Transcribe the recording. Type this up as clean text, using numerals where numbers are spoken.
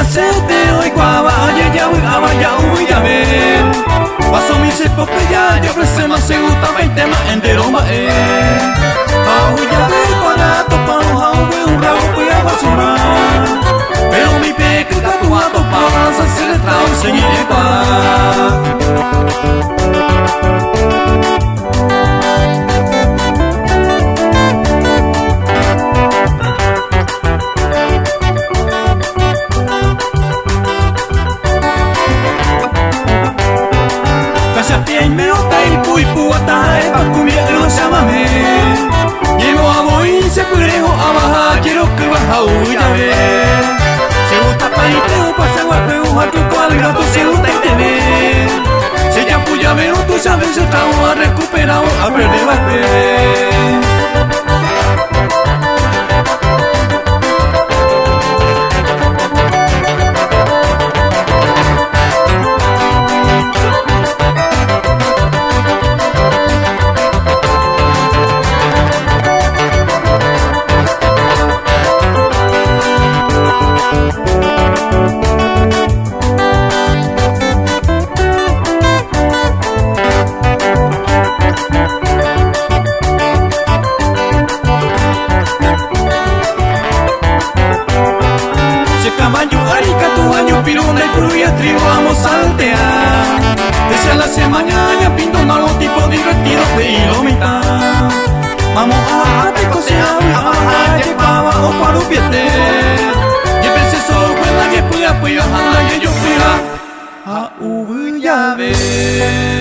hacerte hoy guava, ya ven. Paso mi sepo que ya ofrece más se gusta 20 más entero más ya ven para topar un rabo que ya va a sumar. Pero mi peque está tu gato para hacer el trago y seguir en paz. Pui puata e pakumia no llámame. Llego a voy se purejo a bajar quiero que baja ya ver. Se gusta paite o pasa guapo a tu cual gato se gusta y te ve. Se ya puya veo tú sabes estamos a recuperado a perder va a perder. Piruna y pruya trigo vamos a saltear. Desde la semana pinto un nuevo tipo divertido de ilomita. Vamos a picosear, a llevar o para un piete. Y pensé solo con la que puya, a la que yo fui a ya ver.